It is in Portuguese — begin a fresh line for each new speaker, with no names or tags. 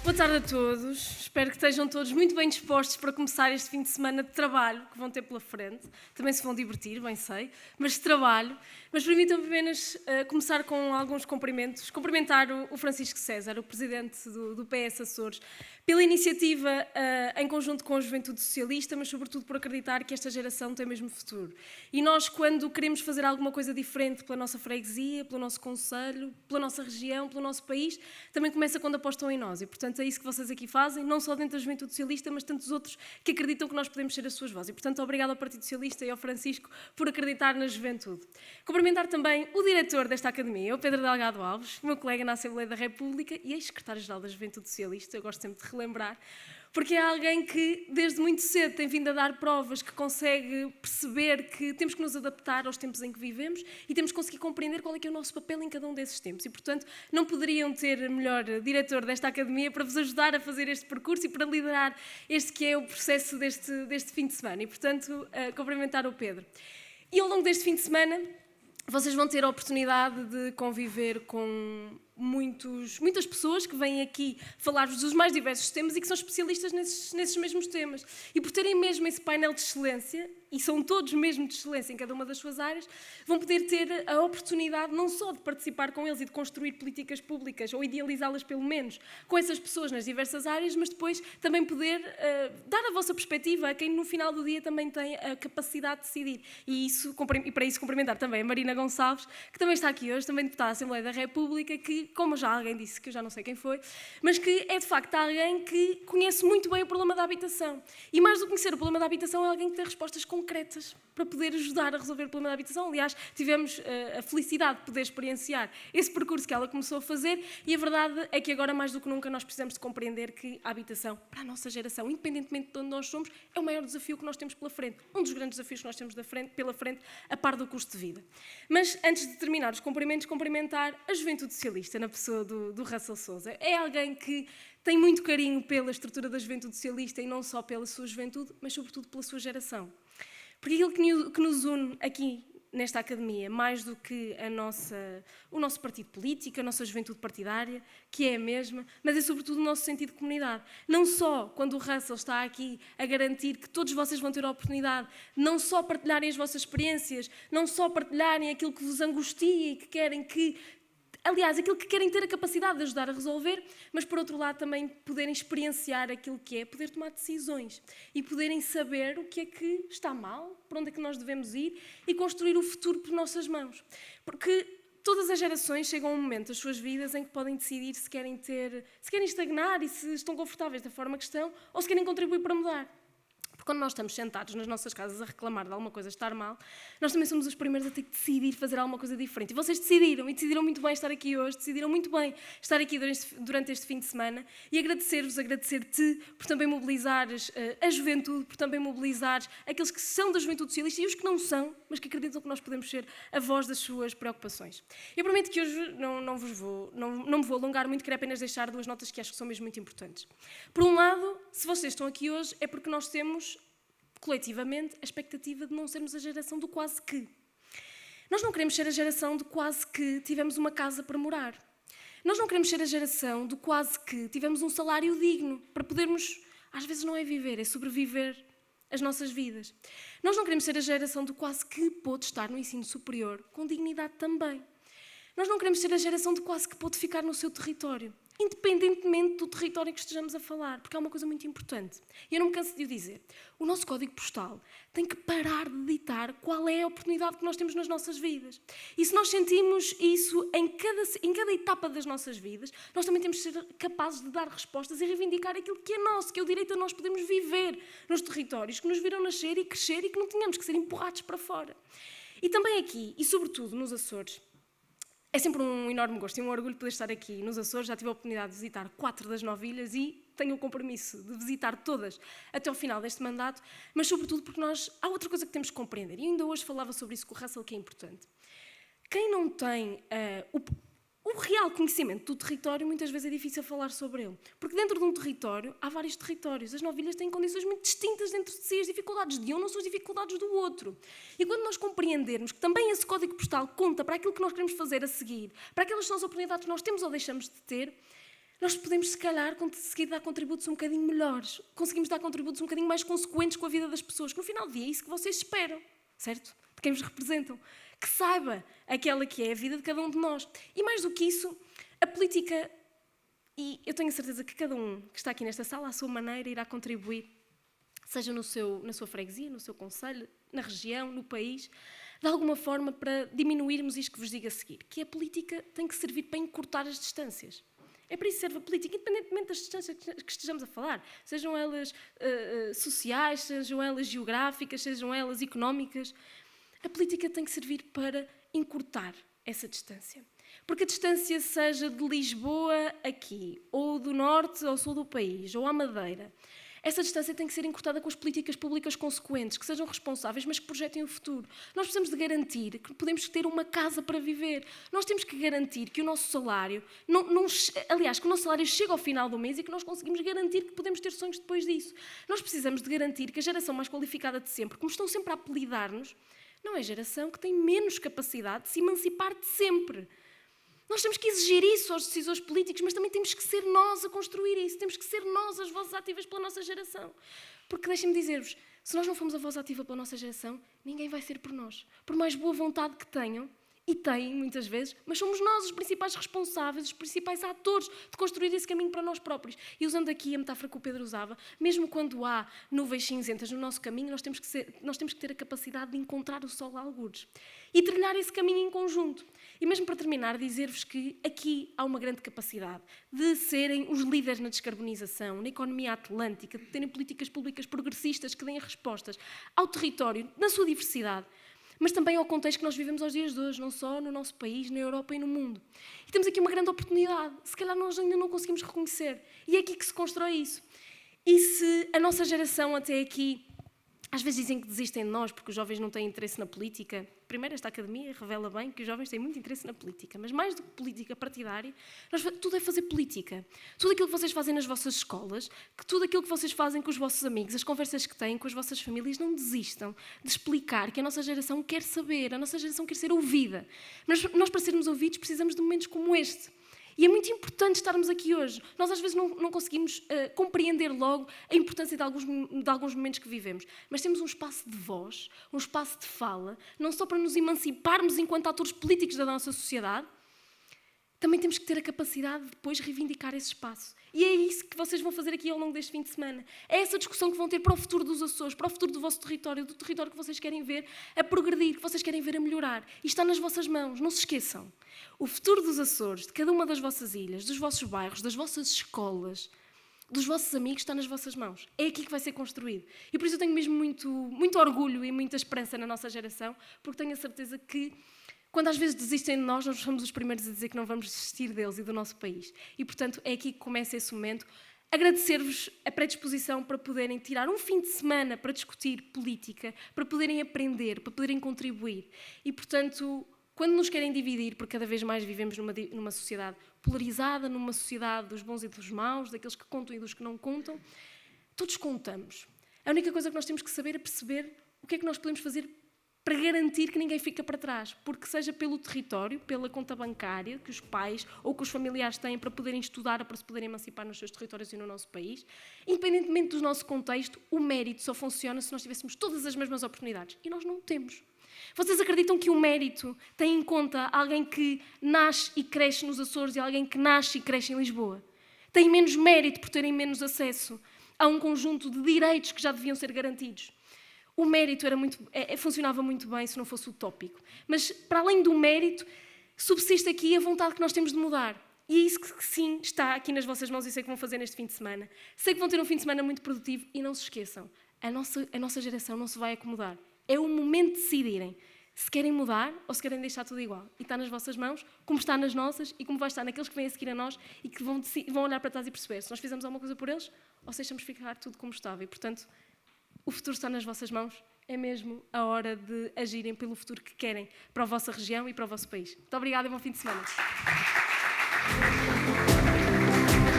Boa tarde a todos. Espero que estejam todos muito bem dispostos para começar este fim de semana de trabalho que vão ter pela frente. Também se vão divertir, bem sei, mas de trabalho. Mas permitam-me apenas começar com alguns cumprimentos. Cumprimentar o Francisco César, o presidente do PS Açores, pela iniciativa em conjunto com a Juventude Socialista, mas sobretudo por acreditar que esta geração tem mesmo futuro. E nós, quando queremos fazer alguma coisa diferente pela nossa freguesia, pelo nosso concelho, pela nossa região, pelo nosso país, também começa quando apostam em nós. E, portanto, é isso que vocês aqui fazem, não só dentro da Juventude Socialista, mas tantos outros que acreditam que nós podemos ser as suas vozes. E, portanto, obrigado ao Partido Socialista e ao Francisco por acreditar na juventude. Cumprimentar também o diretor desta academia, o Pedro Delgado Alves, meu colega na Assembleia da República e ex-secretário-geral da Juventude Socialista, eu gosto sempre de relembrar, porque é alguém que desde muito cedo tem vindo a dar provas, que consegue perceber que temos que nos adaptar aos tempos em que vivemos e temos que conseguir compreender qual é que é o nosso papel em cada um desses tempos. E, portanto, não poderiam ter melhor diretor desta academia para vos ajudar a fazer este percurso e para liderar este que é o processo deste fim de semana. E, portanto, cumprimentar o Pedro. E ao longo deste fim de semana, vocês vão ter a oportunidade de conviver com muitas pessoas que vêm aqui falar-vos dos mais diversos temas e que são especialistas nesses mesmos temas. E por terem mesmo esse painel de excelência, e são todos mesmo de excelência em cada uma das suas áreas, vão poder ter a oportunidade não só de participar com eles e de construir políticas públicas, ou idealizá-las pelo menos, com essas pessoas nas diversas áreas, mas depois também poder dar a vossa perspectiva a quem no final do dia também tem a capacidade de decidir. E para isso cumprimentar também a Marina Gonçalves, que também está aqui hoje, também deputada da Assembleia da República, que, como já alguém disse, que eu já não sei quem foi, mas que é de facto alguém que conhece muito bem o problema da habitação. E mais do que conhecer o problema da habitação, é alguém que tem respostas concretas para poder ajudar a resolver o problema da habitação. Aliás, tivemos a felicidade de poder experienciar esse percurso que ela começou a fazer e a verdade é que agora, mais do que nunca, nós precisamos de compreender que a habitação, para a nossa geração, independentemente de onde nós somos, é o maior desafio que nós temos pela frente. Um dos grandes desafios que nós temos pela frente, a par do custo de vida. Mas, antes de terminar os cumprimentos, cumprimentar a Juventude Socialista, na pessoa do Russell Sousa. É alguém que tem muito carinho pela estrutura da Juventude Socialista e não só pela sua juventude, mas sobretudo pela sua geração. Porque aquilo que nos une aqui nesta academia, mais do que o nosso partido político, a nossa juventude partidária, que é a mesma, mas é sobretudo o nosso sentido de comunidade. Não só quando o Russell está aqui a garantir que todos vocês vão ter a oportunidade, não só partilharem as vossas experiências, não só partilharem aquilo que vos angustia e que querem que... Aliás, aquilo que querem ter a capacidade de ajudar a resolver, mas, por outro lado, também poderem experienciar aquilo que é poder tomar decisões e poderem saber o que é que está mal, para onde é que nós devemos ir e construir o futuro por nossas mãos. Porque todas as gerações chegam a um momento das suas vidas em que podem decidir se querem estagnar e se estão confortáveis da forma que estão ou se querem contribuir para mudar. Quando nós estamos sentados nas nossas casas a reclamar de alguma coisa estar mal, nós também somos os primeiros a ter que decidir fazer alguma coisa diferente. E vocês decidiram, e decidiram muito bem estar aqui hoje, decidiram muito bem estar aqui durante este fim de semana e agradecer-te por também mobilizares a juventude, por também mobilizares aqueles que são da Juventude Socialista e os que não são, mas que acreditam que nós podemos ser a voz das suas preocupações. Eu prometo que hoje não me vou alongar muito, quero apenas deixar duas notas que acho que são mesmo muito importantes. Por um lado, se vocês estão aqui hoje é porque nós temos coletivamente, a expectativa de não sermos a geração do quase que. Nós não queremos ser a geração do quase que tivemos uma casa para morar. Nós não queremos ser a geração do quase que tivemos um salário digno para podermos, às vezes não é viver, é sobreviver as nossas vidas. Nós não queremos ser a geração do quase que pôde estar no ensino superior com dignidade também. Nós não queremos ser a geração do quase que pôde ficar no seu território, independentemente do território que estejamos a falar, porque é uma coisa muito importante. E eu não me canso de o dizer. O nosso código postal tem que parar de ditar qual é a oportunidade que nós temos nas nossas vidas. E se nós sentimos isso em cada etapa das nossas vidas, nós também temos de ser capazes de dar respostas e reivindicar aquilo que é nosso, que é o direito a nós podermos viver nos territórios que nos viram nascer e crescer e que não tínhamos que ser empurrados para fora. E também aqui, e sobretudo nos Açores, é sempre um enorme gosto e um orgulho poder estar aqui nos Açores. Já tive a oportunidade de visitar 4 das 9 ilhas e tenho o compromisso de visitar todas até ao final deste mandato, mas sobretudo porque há outra coisa que temos que compreender, e ainda hoje falava sobre isso com o Russell, que é importante. Quem não tem o real conhecimento do território, muitas vezes é difícil falar sobre ele, porque dentro de um território há vários territórios. As 9 ilhas têm condições muito distintas dentro de si, as dificuldades de um não são as dificuldades do outro. E quando nós compreendermos que também esse código postal conta para aquilo que nós queremos fazer a seguir, para aquelas que são as oportunidades que nós temos ou deixamos de ter, nós podemos, se calhar, conseguir dar contributos um bocadinho melhores. Conseguimos dar contributos um bocadinho mais consequentes com a vida das pessoas, que no final do dia é isso que vocês esperam, certo? De quem vos representam. Que saiba aquela que é a vida de cada um de nós. E mais do que isso, a política, e eu tenho a certeza que cada um que está aqui nesta sala, à sua maneira, irá contribuir, seja na sua freguesia, no seu concelho, na região, no país, de alguma forma para diminuirmos isto que vos digo a seguir, que a política tem que servir para encurtar as distâncias. É para isso que serve a política, independentemente das distâncias que estejamos a falar, sejam elas sociais, sejam elas geográficas, sejam elas económicas. A política tem que servir para encurtar essa distância. Porque a distância seja de Lisboa aqui, ou do norte ao sul do país, ou à Madeira, essa distância tem que ser encurtada com as políticas públicas consequentes, que sejam responsáveis, mas que projetem o futuro. Nós precisamos de garantir que podemos ter uma casa para viver. Nós temos que garantir que o nosso salário, aliás, que o nosso salário chega ao final do mês e que nós conseguimos garantir que podemos ter sonhos depois disso. Nós precisamos de garantir que a geração mais qualificada de sempre, como estão sempre a apelidar-nos, não é a geração que tem menos capacidade de se emancipar de sempre. Nós temos que exigir isso aos decisores políticos, mas também temos que ser nós a construir isso. Temos que ser nós as vozes ativas pela nossa geração. Porque deixem-me dizer-vos, se nós não formos a voz ativa pela nossa geração, ninguém vai ser por nós. Por mais boa vontade que tenham, e têm muitas vezes, mas somos nós os principais responsáveis, os principais atores de construir esse caminho para nós próprios. E usando aqui a metáfora que o Pedro usava, mesmo quando há nuvens cinzentas no nosso caminho, nós temos que ter a capacidade de encontrar o sol a algures e trilhar esse caminho em conjunto. E mesmo para terminar, dizer-vos que aqui há uma grande capacidade de serem os líderes na descarbonização, na economia atlântica, de terem políticas públicas progressistas que deem respostas ao território, na sua diversidade, mas também ao contexto que nós vivemos aos dias de hoje, não só no nosso país, na Europa e no mundo. E temos aqui uma grande oportunidade, se calhar nós ainda não conseguimos reconhecer, e é aqui que se constrói isso. E se a nossa geração até aqui, às vezes dizem que desistem de nós porque os jovens não têm interesse na política. Primeiro, esta academia revela bem que os jovens têm muito interesse na política, mas mais do que política partidária, tudo é fazer política. Tudo aquilo que vocês fazem nas vossas escolas, tudo aquilo que vocês fazem com os vossos amigos, as conversas que têm com as vossas famílias, não desistam de explicar que a nossa geração quer saber, a nossa geração quer ser ouvida. Mas nós, para sermos ouvidos, precisamos de momentos como este. E é muito importante estarmos aqui hoje. Nós às vezes não conseguimos compreender logo a importância de alguns momentos que vivemos, mas temos um espaço de voz, um espaço de fala, não só para nos emanciparmos enquanto atores políticos da nossa sociedade, também temos que ter a capacidade de depois reivindicar esse espaço. E é isso que vocês vão fazer aqui ao longo deste fim de semana. É essa discussão que vão ter para o futuro dos Açores, para o futuro do vosso território, do território que vocês querem ver a progredir, que vocês querem ver a melhorar. E está nas vossas mãos, não se esqueçam. O futuro dos Açores, de cada uma das vossas ilhas, dos vossos bairros, das vossas escolas, dos vossos amigos, está nas vossas mãos. É aqui que vai ser construído. E por isso eu tenho mesmo muito orgulho e muita esperança na nossa geração, porque tenho a certeza que quando às vezes desistem de nós somos os primeiros a dizer que não vamos desistir deles e do nosso país. E, portanto, é aqui que começa esse momento. Agradecer-vos a predisposição para poderem tirar um fim de semana para discutir política, para poderem aprender, para poderem contribuir. E, portanto, quando nos querem dividir, porque cada vez mais vivemos numa sociedade polarizada, numa sociedade dos bons e dos maus, daqueles que contam e dos que não contam, todos contamos. A única coisa que nós temos que saber é perceber o que é que nós podemos fazer para garantir que ninguém fica para trás, porque seja pelo território, pela conta bancária que os pais ou que os familiares têm para poderem estudar ou para se poderem emancipar nos seus territórios e no nosso país, independentemente do nosso contexto, o mérito só funciona se nós tivéssemos todas as mesmas oportunidades. E nós não o temos. Vocês acreditam que o mérito tem em conta alguém que nasce e cresce nos Açores e alguém que nasce e cresce em Lisboa? Tem menos mérito por terem menos acesso a um conjunto de direitos que já deviam ser garantidos. O mérito funcionava muito bem se não fosse utópico. Mas, para além do mérito, subsiste aqui a vontade que nós temos de mudar. E é isso que sim está aqui nas vossas mãos e sei que vão fazer neste fim de semana. Sei que vão ter um fim de semana muito produtivo e não se esqueçam, a nossa geração não se vai acomodar. É o momento de decidirem se querem mudar ou se querem deixar tudo igual. E está nas vossas mãos, como está nas nossas e como vai estar naqueles que vêm a seguir a nós e que vão olhar para trás e perceber se nós fizemos alguma coisa por eles ou se deixamos ficar tudo como estava. E, portanto, o futuro está nas vossas mãos, é mesmo a hora de agirem pelo futuro que querem para a vossa região e para o vosso país. Muito obrigada e bom fim de semana.